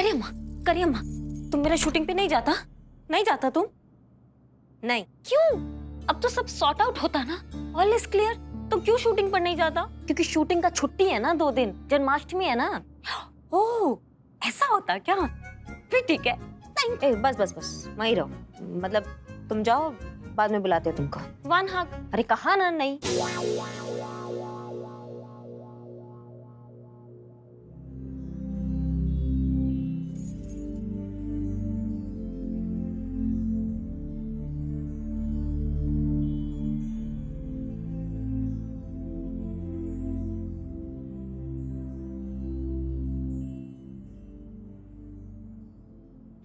करिए अम्मा, तुम मेरा शूटिंग पे नहीं जाता? नहीं जाता तुम? नहीं क्यों? अब तो सब सॉर्ट आउट होता ना, ऑल इज क्लियर। तो क्यों शूटिंग पर नहीं जाता? क्योंकि शूटिंग का छुट्टी है ना 2 दिन, जन्माष्टमी है ना। ओह ऐसा होता क्या? फिर ठीक है। ए, बस वहीं रहो, मतलब तुम जाओ, बाद में बुलाते हो तुमको। 1 हग। अरे कहा ना नहीं।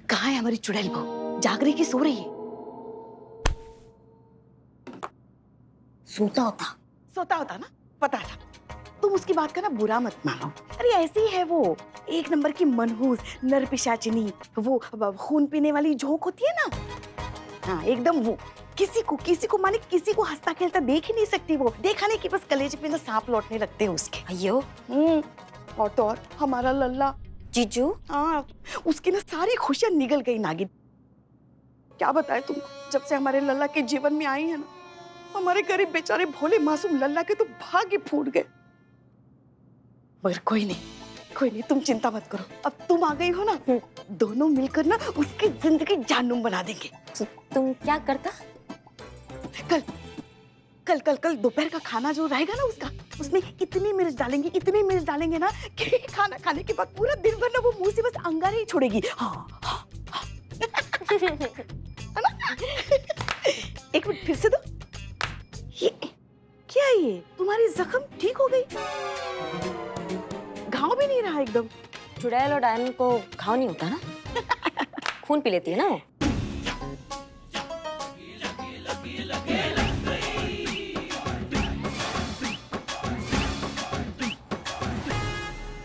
कहाँ है हमारी चुड़ैल बहू? जाग रही कि सो रही है? सोता होता ना, पता था। तुम उसकी बात का ना बुरा मत मानो। अरे ऐसी ही है वो, एक नंबर की मनहूस नरपिशाचिनी, वो खून पीने वाली झोंक होती है ना। हाँ एकदम वो। किसी को माने किसी को हंसता खेलता देख ही नहीं सकती वो। देखा नहीं कि बस कलेजे पे ना सांप लौटने लगते हैं उसके। अयो। और तो और हमारा लल्ला जीजू। हाँ, उसकी ना सारी खुशियां निगल गई नागिन। क्या बताए तुमको, जब से हमारे लल्ला के जीवन में आई है ना, हमारे गरीब बेचारे भोले मासूम लल्ला के तो भाग्य फूट गए। मगर कोई नहीं, तुम चिंता मत करो। अब तुम आ गई हो ना, दोनों मिलकर ना उसकी जिंदगी जानूम बना देंगे। तो तुम क्या करता? कल दोपहर का खाना जो रहेगा ना उसका, उसमें इतनी मिर्च डालेंगे ना कि खाना खाने के बाद पूरा दिन भर ना वो मुंह से बस अंगारे ही छोड़ेगी। हाँ। है ना? एक मिनट फिर से दो। ये क्या है ये? तुम्हारी जख्म ठीक हो गई? घाव भी नहीं रहा एकदम? चुड़ैल और डायन को घाव नहीं होता ना, खून पी लेती है ना वो।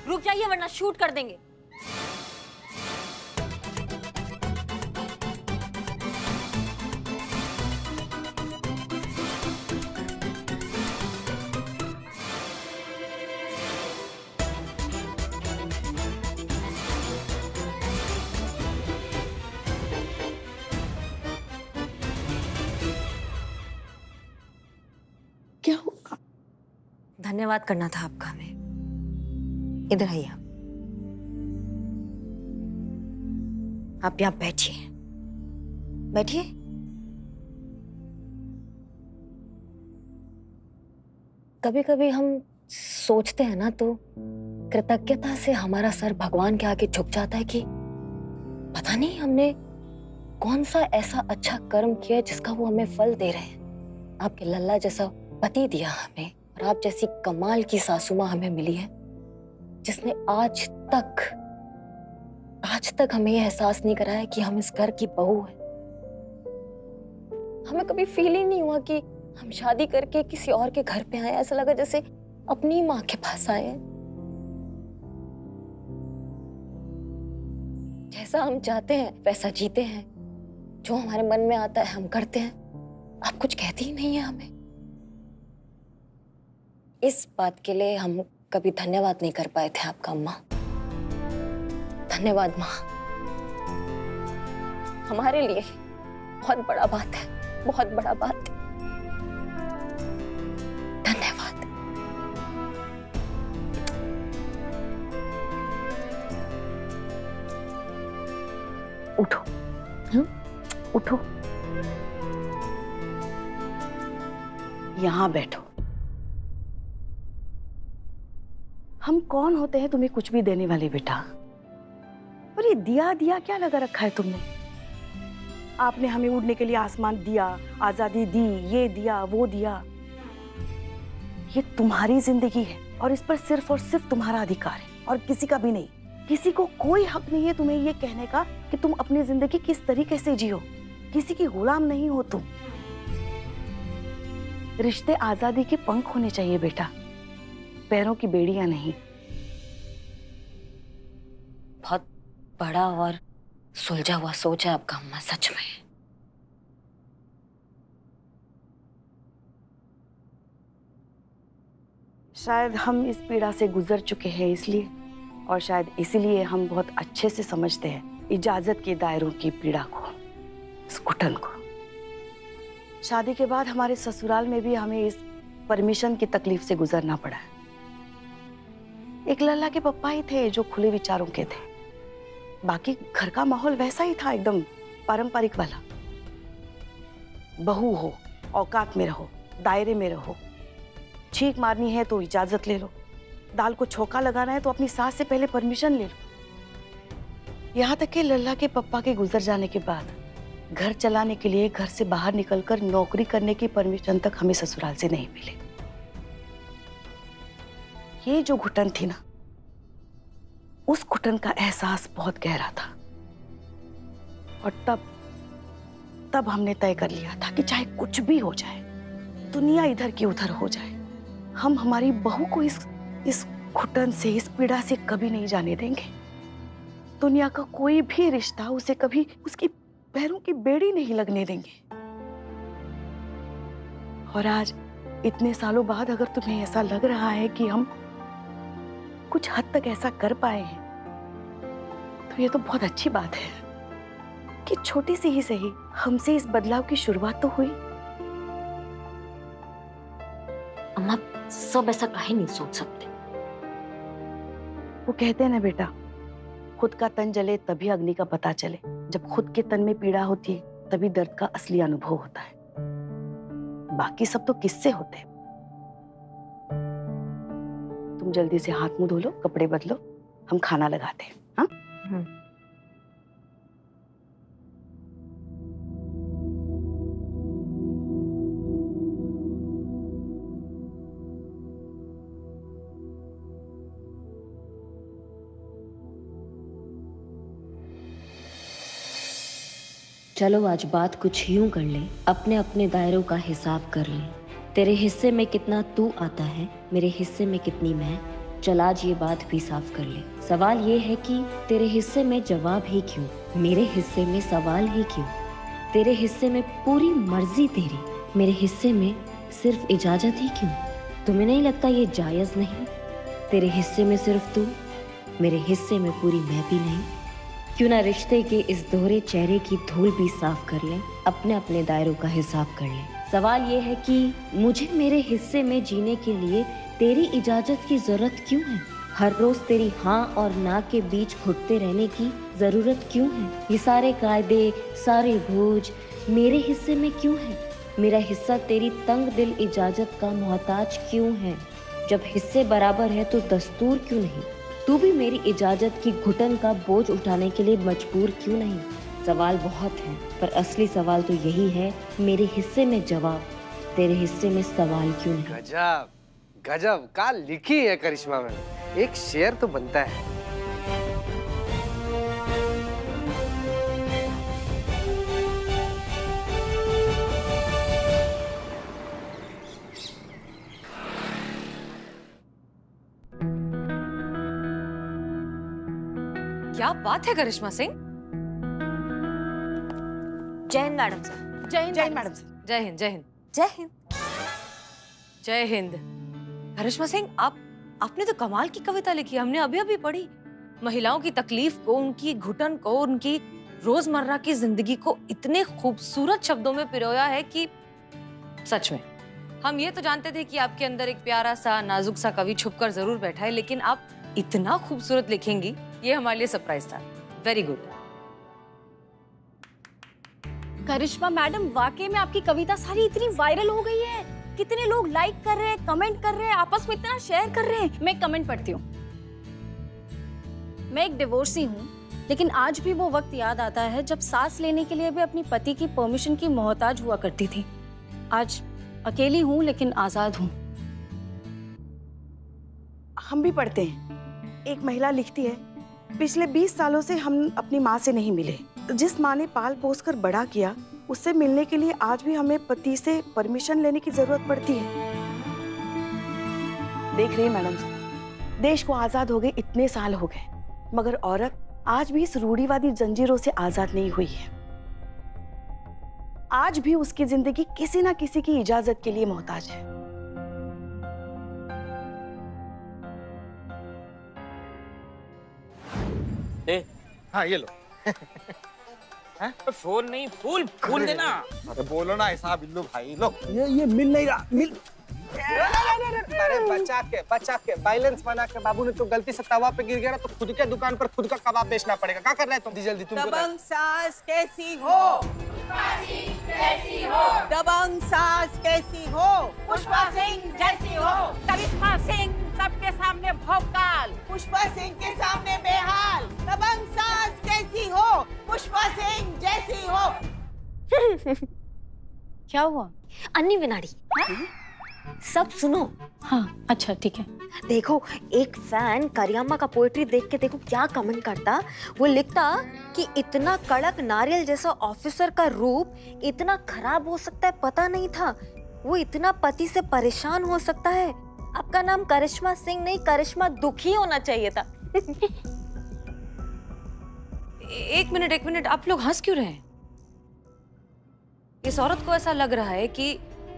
रुक जाइए वरना शूट कर देंगे। क्या होगा? धन्यवाद करना था आपका हमें। इधर आइए आप यहाँ बैठिए। कभी कभी हम सोचते हैं ना तो कृतज्ञता से हमारा सर भगवान के आगे झुक जाता है कि पता नहीं हमने कौन सा ऐसा अच्छा कर्म किया जिसका वो हमें फल दे रहे हैं। आपके लल्ला जैसा पति दिया हमें, और आप जैसी कमाल की सासू माँ हमें मिली है, जिसने आज तक हमें यह एहसास नहीं कराया कि हम इस घर की बहू हैं। हमें कभी फील ही नहीं हुआ कि हम शादी करके किसी और के घर पे आए। ऐसा लगा जैसे अपनी माँ के पास आए हैं। जैसा हम चाहते हैं वैसा जीते हैं, जो हमारे मन में आता है हम करते हैं। आप कुछ कहती ही नहीं है हमें। इस बात के लिए हम कभी धन्यवाद नहीं कर पाए थे आपका अम्मा। धन्यवाद माँ, हमारे लिए बहुत बड़ा बात है, बहुत बड़ा बात है। धन्यवाद। उठो, उठो, यहाँ बैठो। हम कौन होते हैं तुम्हें कुछ भी देने वाले बेटा? और ये दिया क्या लगा रखा है तुमने? आपने हमें उड़ने के लिए आसमान दिया, आजादी दी, ये दिया वो दिया। ये तुम्हारी जिंदगी है और इस पर सिर्फ और सिर्फ तुम्हारा अधिकार है और किसी का भी नहीं। किसी को कोई हक नहीं है तुम्हें ये कहने का कि तुम अपनी जिंदगी किस तरीके से जियो। किसी की गुलाम नहीं हो तुम। रिश्ते आजादी के पंख होने चाहिए बेटा, पैरों की बेड़ियां नहीं। बहुत बड़ा और सुलझा हुआ सोच है आपका अम्मा, सच में। शायद हम इस पीड़ा से गुजर चुके हैं इसलिए और शायद इसीलिए हम बहुत अच्छे से समझते हैं इजाजत के दायरों की पीड़ा को, इस घुटन को। शादी के बाद हमारे ससुराल में भी हमें इस परमिशन की तकलीफ से गुजरना पड़ा है। एक लल्ला के पप्पा ही थे जो खुले विचारों के थे, बाकी घर का माहौल वैसा ही था, एकदम पारंपरिक वाला। बहू हो, औकात में रहो, दायरे में रहो, छींक मारनी है तो इजाजत ले लो, दाल को छौंका लगाना है तो अपनी सास से पहले परमिशन ले लो। यहाँ तक कि लल्ला के पप्पा के गुजर जाने के बाद घर चलाने के लिए घर से बाहर निकलकर नौकरी करने की परमिशन तक हमें ससुराल से नहीं मिली। ये जो घुटन थी ना, उस घुटन का एहसास बहुत गहरा था। और तब हमने तय कर लिया था कि चाहे कुछ भी हो जाए, दुनिया इधर की उधर हो जाए, हम हमारी बहू को इस घुटन से, इस पीड़ा से कभी नहीं जाने देंगे। दुनिया का कोई भी रिश्ता उसे कभी उसकी पैरों की बेड़ी नहीं लगने देंगे। और आज इतने सालों बाद अगर तुम्हें ऐसा लग रहा है कि हम कुछ हद तक ऐसा कर पाए हैं, तो ये तो बहुत अच्छी बात है कि छोटी सी ही सही हमसे इस बदलाव की शुरुआत तो हुई। अम्मा, सब ऐसा काहे नहीं सोच सकते। वो कहते हैं ना बेटा, खुद का तन जले तभी अग्नि का पता चले। जब खुद के तन में पीड़ा होती है तभी दर्द का असली अनुभव होता है। बाकी सब तो किससे होते हैं। तुम जल्दी से हाथ मुंह धो लो, कपड़े बदलो, हम खाना लगाते हैं। हाँ? चलो आज बात कुछ यूं कर ले, अपने अपने दायरों का हिसाब कर ले। तेरे हिस्से में कितना तू आता है, मेरे हिस्से में कितनी मैं। चल आज ये बात भी साफ कर ले। सवाल ये है कि तेरे हिस्से में जवाब ही क्यों, मेरे हिस्से में सवाल ही क्यों। तेरे हिस्से में पूरी मर्जी तेरी, मेरे हिस्से में सिर्फ इजाजत ही क्यों। तुम्हें नहीं लगता ये जायज नहीं? तेरे हिस्से में सिर्फ तू, मेरे हिस्से में पूरी मैं भी नहीं। क्यों ना रिश्ते के इस दोहरे चेहरे की धूल भी साफ कर ले, अपने अपने दायरों का हिसाब कर ले। सवाल ये है कि मुझे मेरे हिस्से में जीने के लिए तेरी इजाजत की जरूरत क्यों है। हर रोज तेरी हाँ और ना के बीच घुटते रहने की जरूरत क्यों है। ये सारे कायदे, सारे बोझ मेरे हिस्से में क्यों है। मेरा हिस्सा तेरी तंग दिल इजाजत का मोहताज क्यों है। जब हिस्से बराबर है तो दस्तूर क्यों नहीं। तू भी मेरी इजाजत की घुटन का बोझ उठाने के लिए मजबूर क्यों नहीं। सवाल बहुत हैं, पर असली सवाल तो यही है, मेरे हिस्से में जवाब, तेरे हिस्से में सवाल क्यों नहीं। गजब गजब का लिखी है करिश्मा में, एक शेर तो बनता है। क्या बात है करिश्मा सिंह। जय हिंद मैडम सर। जय हिंद मैडम सर। जय हिंद जय हिंद जय हिंद। जय हिंद। करिश्मा सिंह, आपने तो कमाल की कविता लिखी, हमने अभी अभी पढ़ी। महिलाओं की तकलीफ को, उनकी घुटन को, उनकी रोजमर्रा की जिंदगी को इतने खूबसूरत शब्दों में पिरोया है कि सच में हम ये तो जानते थे कि आपके अंदर एक प्यारा सा नाजुक सा कवि छुपकर जरूर बैठा है, लेकिन आप इतना खूबसूरत लिखेंगी ये हमारे लिए सरप्राइज था। Very good. करिश्मा मैडम, वाकई में आपकी कविता सारी इतनी वायरल हो गई है, कितने लोग लाइक कर रहे हैं, कमेंट कर रहे हैं, आपस में इतना शेयर कर रहे हैं। मैं कमेंट पढ़ती हूँ। मैं एक डिवोर्सी हूँ, लेकिन आज भी वो वक्त याद आता है जब सांस लेने के लिए भी अपनी पति की परमिशन की मोहताज हुआ करती थी। आज अकेली हूँ लेकिन आजाद हूँ। हम भी पढ़ते हैं। एक महिला लिखती है, पिछले 20 सालों से हम अपनी माँ से नहीं मिले। जिस माँ ने पाल पोस कर बड़ा किया, उससे मिलने के लिए आज भी हमें पति से परमिशन लेने की जरूरत पड़ती है। देख रही मैडम, देश को आजाद हो गए इतने साल हो गए, मगर औरत आज भी इस रूढ़िवादी जंजीरों से आजाद नहीं हुई है। आज भी उसकी जिंदगी किसी ना किसी की इजाजत के लिए मोहताज है। दे। हाँ ये लो। फोन नहीं, फूल फूल देना। अरे बोलो ना ऐसा बिल्लू भाई, लो। ये मिल नहीं रहा, मिल। अरे बचा के बैलेंस बना के बाबू ने तो गलती से तवा पे गिर गया ना, तो खुद के दुकान पर खुद का कबाब बेचना पड़ेगा। क्या कर रहे हैं तुम? जल्दी तुम दबंग सास कैसी हो? दबंग सास कैसी हो? पुष्पा सिंह जैसी हो। करिश्मा सिंह सबके सामने भौकाल, पुष्पा सिंह के सामने बेहाल। दबंग सास कैसी हो? पुष्पा सिंह जैसी हो। क्या हुआ? अन्नी विनाड़ी, सब सुनो। हाँ अच्छा ठीक है। देखो, एक फैन करियम्मा का पोएट्री देख के देखो क्या कमेंट करता। वो लिखता कि इतना कड़क नारियल जैसा ऑफिसर का रूप इतना खराब हो सकता है पता नहीं था। वो इतना पति से परेशान हो सकता है। आपका नाम करिश्मा सिंह नहीं, करिश्मा दुखी होना चाहिए था। एक मिनट, आप लोग हंस क्यों रहे हैं? इस औरत को ऐसा लग रहा है कि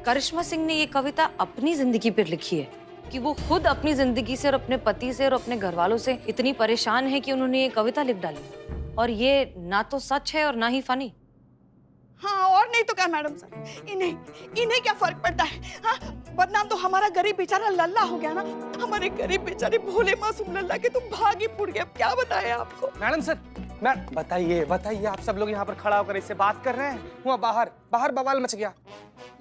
करिश्मा सिंह ने ये कविता अपनी जिंदगी पर लिखी है, कि वो खुद अपनी जिंदगी से और अपने पति से और अपने घर वालों से इतनी परेशान है कि उन्होंने ये कविता लिख डाली। और ये ना तो सच है और ना ही फनी। हाँ और नहीं तो क्या मैडम सर, इन्हें क्या फर्क पड़ता है? हाँ, बदनाम तो हमारा गरीब बेचारा लल्ला हो गया ना। हमारे गरीब बेचारे भोले मासूम लल्ला के तुम भाग ही फूट गए। अब क्या बताएं आपको? मैडम सर, बताइए आप सब लोग यहाँ पर खड़ा होकर इससे बात कर रहे हैं। वहाँ बाहर बवाल मच गया।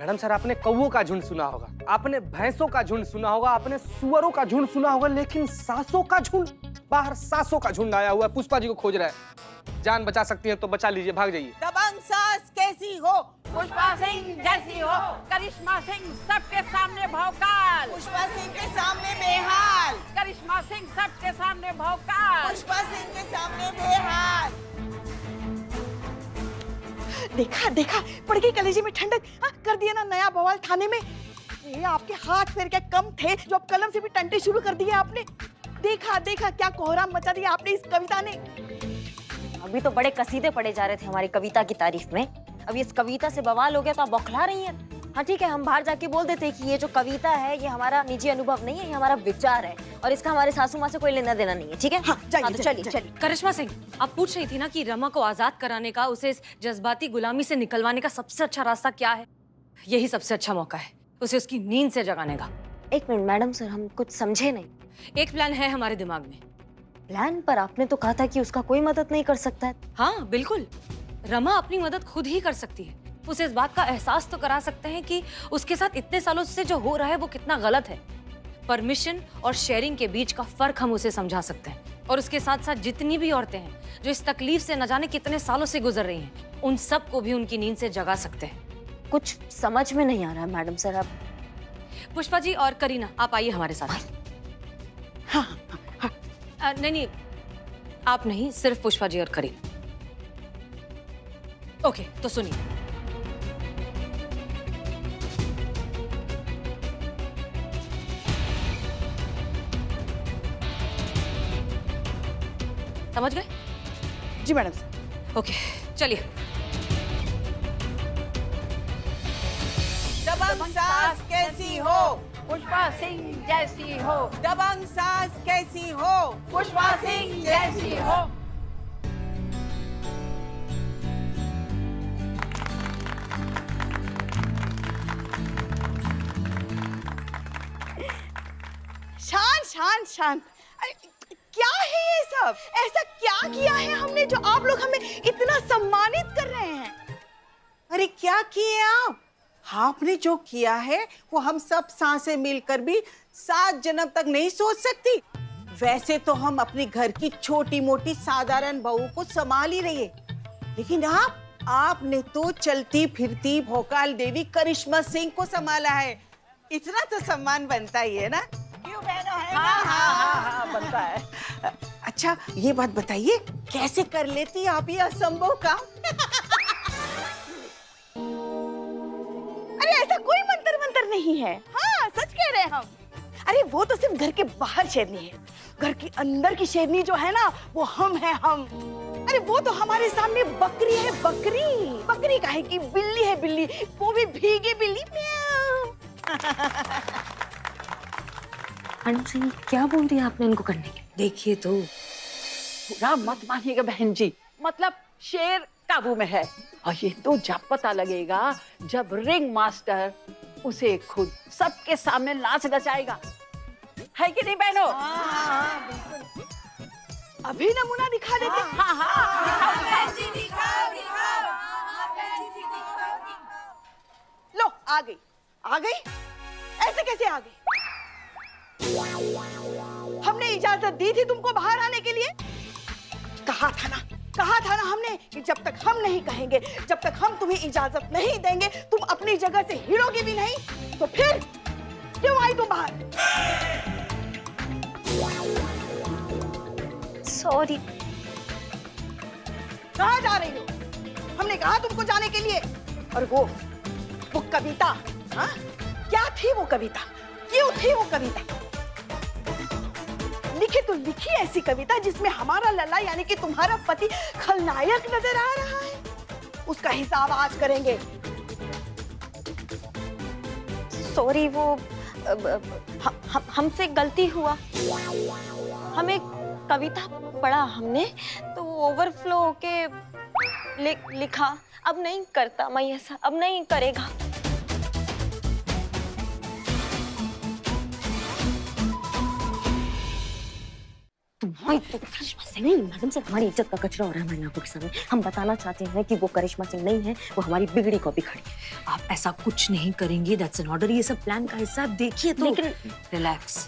मैडम सर, आपने कौवों का झुंड सुना होगा, आपने भैंसों का झुंड सुना होगा, आपने सुअरों का झुंड सुना होगा, लेकिन सासों का झुंड, बाहर सासों का झुंड आया हुआ है। पुष्पा जी को खोज रहा है। जान बचा सकती हैं तो बचा लीजिए, भाग जाइए। दबंग सास कैसी हो? पुष्पा सिंह जैसी हो। करिश्मा सिंह सबके सामने भौकाल, पुष्पा सिंह के सामने बेहाल। करिश्मा सिंह सबके सामने भौकाल, पुष्पा सिंह के सामने बेहाल। देखा पड़ गई कलेजे में ठंडक। हाँ, कर दिया ना नया बवाल थाने में। ये आपके हाथ पैर क्या कम थे जो अब कलम से भी टंटे शुरू कर दिए आपने? देखा क्या कोहराम मचा दिया आपने इस कविता ने। अभी तो बड़े कसीदे पढ़े जा रहे थे हमारी कविता की तारीफ में। अब इस कविता से बवाल हो गया तो आप बौखला रही हैं। हाँ ठीक है, हम बाहर जाके बोल देते कि ये जो कविता है ये हमारा निजी अनुभव नहीं है, ये हमारा विचार है और इसका हमारे सासू माँ से कोई लेना देना नहीं है। ठीक है? हाँ, तो चलिए। करिश्मा सिंह, आप पूछ रही थी ना कि रमा को आजाद कराने का, उसे इस जज्बाती गुलामी से निकलवाने का सबसे अच्छा रास्ता क्या है? यही सबसे अच्छा मौका है उसे उसकी नींद से जगाने का। एक मिनट मैडम सर, हम कुछ समझे नहीं। एक प्लान है हमारे दिमाग में। प्लान? पर आपने तो कहा था कि उसका कोई मदद नहीं कर सकता है। हाँ बिल्कुल, रमा अपनी मदद खुद ही कर सकती है। उसे इस बात का एहसास तो करा सकते हैं कि उसके साथ इतने सालों से जो हो रहा है वो कितना गलत है। परमिशन और शेयरिंग के बीच का फर्क हम उसे समझा सकते हैं। और उसके साथ साथ जितनी भी औरतें हैं जो इस तकलीफ से न जाने कितने सालों से गुजर रही हैं, उन सब को भी उनकी नींद से जगा सकते हैं। कुछ समझ में नहीं आ रहा मैडम सर। आप पुष्पा जी और करीना, आप आइए हमारे साथ। नहीं, आप नहीं, सिर्फ पुष्पा जी और करीना। ओके, तो सुनिए। समझ गए? जी मैडम सर। ओके, चलिए। दबंग सास कैसी हो? पुष्पा सिंह जैसी हो। दबंग सास कैसी हो? पुष्पा सिंह जैसी हो। शान। अरे क्या है ये सब? ऐसा क्या किया है हमने जो आप लोग हमें इतना सम्मानित कर रहे हैं? अरे क्या किए आप? आपने जो किया है वो हम सब सांसें मिलकर भी 7 जन्म तक नहीं सोच सकती। वैसे तो हम अपने घर की छोटी मोटी साधारण बहू को संभाल ही रही है, लेकिन आपने तो चलती फिरती भोकाल देवी करिश्मा सिंह को संभाला है। इतना तो सम्मान बनता ही है ना? क्यों बहनों, है ना? हाँ, बनता है। अच्छा ये बात बताइए, कैसे कर लेती आप ये असंभव काम? अरे ऐसा कोई मंतर नहीं है। हाँ सच कह रहे हैं हम। अरे वो तो सिर्फ घर के बाहर शेरनी है, घर के अंदर की शेरनी जो है ना वो हम हैं हम। अरे वो तो हमारे सामने बकरी है, बकरी काहे की, बिल्ली है बिल्ली, वो भी भीगी बिल्ली। मैडम सिंह क्या बोल दिया आपने इनको करने के? देखिए तो, बुरा मत मानिएगा बहन जी, मतलब शेर काबू में है। और ये तो जब पता लगेगा जब रिंग मास्टर उसे खुद सबके सामने नाच नचाएगा, है कि नहीं बहनों? अभी नमूना दिखा देते। हाँ हाँ लो आ गई, आ गई। ऐसे कैसे आ गई? हमने इजाजत दी थी तुमको बाहर आने के लिए। कहा था ना हमने कि जब तक हम नहीं कहेंगे, जब तक हम तुम्हें इजाजत नहीं देंगे, तुम अपनी जगह से हिलोगी भी नहीं। तो फिर क्यों आई तुम बाहर? सॉरी। कहाँ जा रही हो? हमने कहा तुमको जाने के लिए। और वो कविता, हाँ? क्या थी वो कविता? क्यों थी वो कविता? लिखी तो लिखी ऐसी कविता जिसमें हमारा लल्ला यानी कि तुम्हारा पति खलनायक नजर आ रहा है। उसका हिसाब आज करेंगे। सॉरी, वो हमसे गलती हुआ। हमें कविता पढ़ा हमने तो ओवरफ्लो होके लिखा। अब नहीं करता मैं ऐसा, अब नहीं करेगा। तुम्हारी तो करिश्मा सिंह नहीं, मैडम से हमारी इज्जत का कचरा हो रहा है हमारी आंखों के सामने। हम बताना चाहते हैं कि वो करिश्मा सिंह नहीं है, वो हमारी बिगड़ी कॉपी खड़ी है। आप ऐसा कुछ नहीं करेंगी, दैट्स एन ऑर्डर। ये सब प्लान का हिस्सा, देखिए तो। लेकिन रिलैक्स।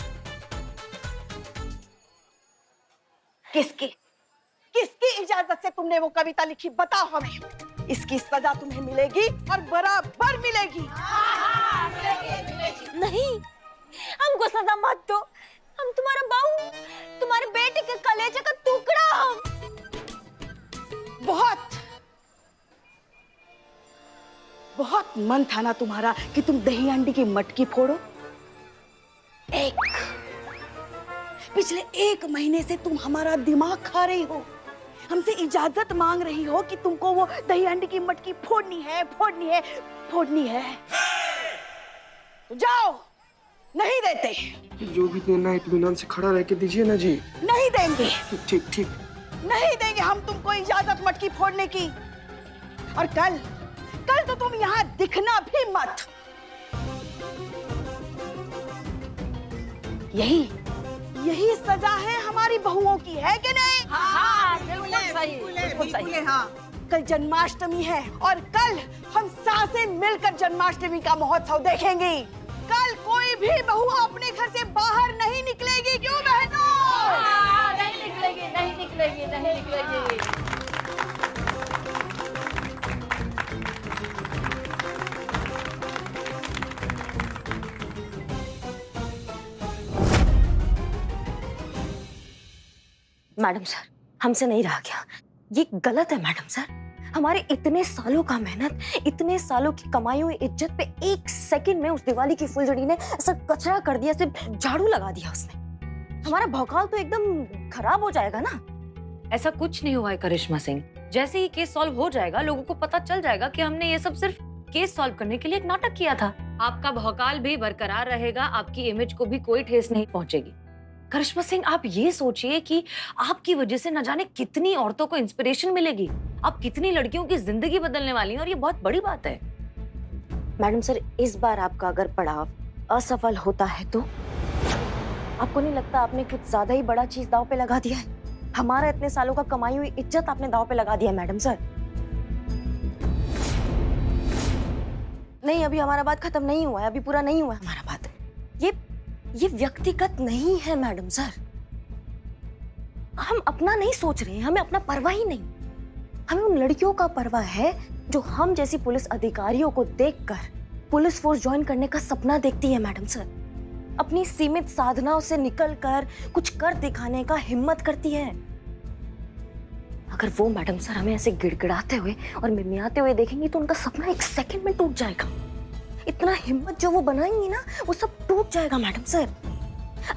किसकी इजाजत से तुमने वो कविता लिखी? बताओ हमें। इसकी सजा तुम्हें मिलेगी और बराबर मिलेगी। नहीं, हमको सजा मत दो। हम तुम्हारा बहू, तुम्हारे बेटे के कलेजे का टुकड़ा। हम बहुत मन था ना तुम्हारा कि तुम दही अंडी की मटकी फोड़ो। पिछले 1 महीने से तुम हमारा दिमाग खा रही हो। हमसे इजाजत मांग रही हो कि तुमको वो दही अंडी की मटकी फोड़नी है। तो जाओ, नहीं देते। जो भी देना है इत्मीनान से खड़ा रह के दीजिए ना जी। नहीं देंगे। ठीक। नहीं देंगे हम तुमको इजाजत मटकी फोड़ने की। और कल तो तुम यहाँ दिखना भी मत। यही सजा है हमारी बहुओं की, है कि नहीं? हाँ, बिल्कुल सही। हाँ। कल जन्माष्टमी है और कल हम सासें मिलकर जन्माष्टमी का महोत्सव देखेंगे। कल कोई भी बहू अपने घर से बाहर नहीं निकलेगी। क्यों बहनों? नहीं निकलेगी। मैडम सर, हमसे नहीं रहा गया। ये गलत है मैडम सर। हमारे इतने सालों का मेहनत, इतने सालों की कमाई हुई इज्जत पे 1 सेकंड में उस दिवाली की फुलझड़ी ने ऐसा कचरा कर दिया, सिर्फ झाड़ू लगा दिया उसने। हमारा भौकाल तो एकदम खराब हो जाएगा ना। ऐसा कुछ नहीं हुआ है करिश्मा सिंह। जैसे ही केस सॉल्व हो जाएगा, लोगों को पता चल जाएगा कि हमने ये सब सिर्फ केस सॉल्व करने के लिए एक नाटक किया था। आपका भौकाल भी बरकरार रहेगा, आपकी इमेज को भी कोई ठेस नहीं पहुंचेगी। करिश्मा सिंह, आप ये सोचिए कि आपकी वजह से न जाने कितनी औरतों को इंस्पिरेशन मिलेगी, आप कितनी लड़कियों की जिंदगी बदलने वाली हैं, और ये बहुत बड़ी बात है। मैडम सर, इस बार आपका अगर पड़ाव असफल होता है तो आपको नहीं लगता आपने कुछ ज्यादा ही बड़ा चीज दांव पे लगा दिया है? हमारा इतने सालों का कमाई हुई इज्जत आपने दांव पे लगा दिया है मैडम सर। नहीं, अभी हमारा बात खत्म नहीं हुआ है, अभी पूरा नहीं हुआ है हमारा बात। ये व्यक्तिगत नहीं है मैडम सर। हम अपना नहीं सोच रहे हैं, हमें अपना परवाह ही नहीं। हमें उन लड़कियों का परवाह है जो हम जैसी पुलिस अधिकारियों को देखकर पुलिस फोर्स ज्वाइन करने का सपना देखती है मैडम सर। अपनी सीमित साधनाओं से निकलकर कुछ कर दिखाने का हिम्मत करती है। अगर वो मैडम सर हमें ऐसे गिड़गिड़ाते हुए और मिमियाते हुए देखेंगी तो उनका सपना 1 सेकंड में टूट जाएगा। इतना हिम्मत जो वो बनाएंगी ना, वो सब टूट जाएगा मैडम सर।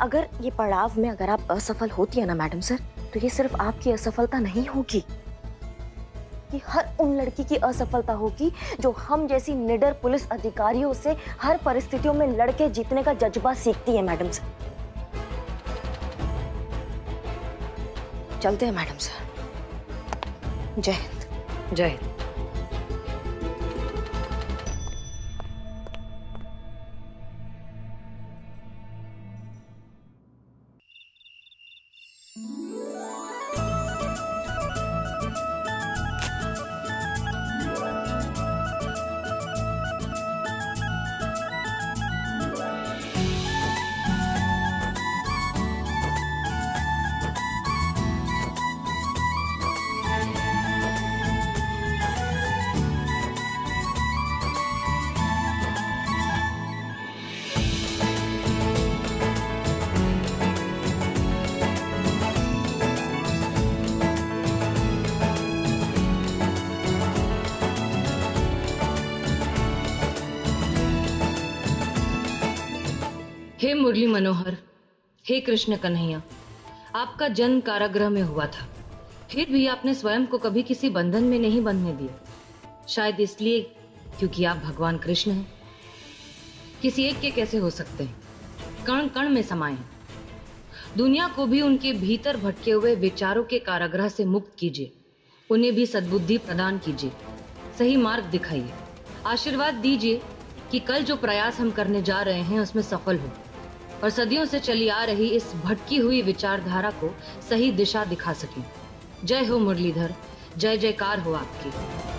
अगर ये पड़ाव में अगर आप असफल होती है ना मैडम सर, तो ये सिर्फ आपकी असफलता नहीं होगी, कि हर उन लड़की की असफलता होगी जो हम जैसी निडर पुलिस अधिकारियों से हर परिस्थितियों में लड़के जीतने का जज्बा सीखती है मैडम सर। चलते हैं मैडम सर। जय हिंद। जय हिंद। हे मुरली मनोहर, हे कृष्ण कन्हैया, आपका जन्म कारागृह में हुआ था, फिर भी आपने स्वयं को कभी किसी बंधन में नहीं बंधने दिया। शायद इसलिए क्योंकि आप भगवान कृष्ण हैं। किसी एक के कैसे हो सकते हैं? कण कण में समाये हैं। दुनिया को भी उनके भीतर भटके हुए विचारों के कारागृह से मुक्त कीजिए। उन्हें भी सद्बुद्धि प्रदान कीजिए, सही मार्ग दिखाइए। आशीर्वाद दीजिए कि कल जो प्रयास हम करने जा रहे हैं उसमें सफल हो और सदियों से चली आ रही इस भटकी हुई विचारधारा को सही दिशा दिखा सकें। जय हो मुरलीधर, जय जयकार हो आपकी।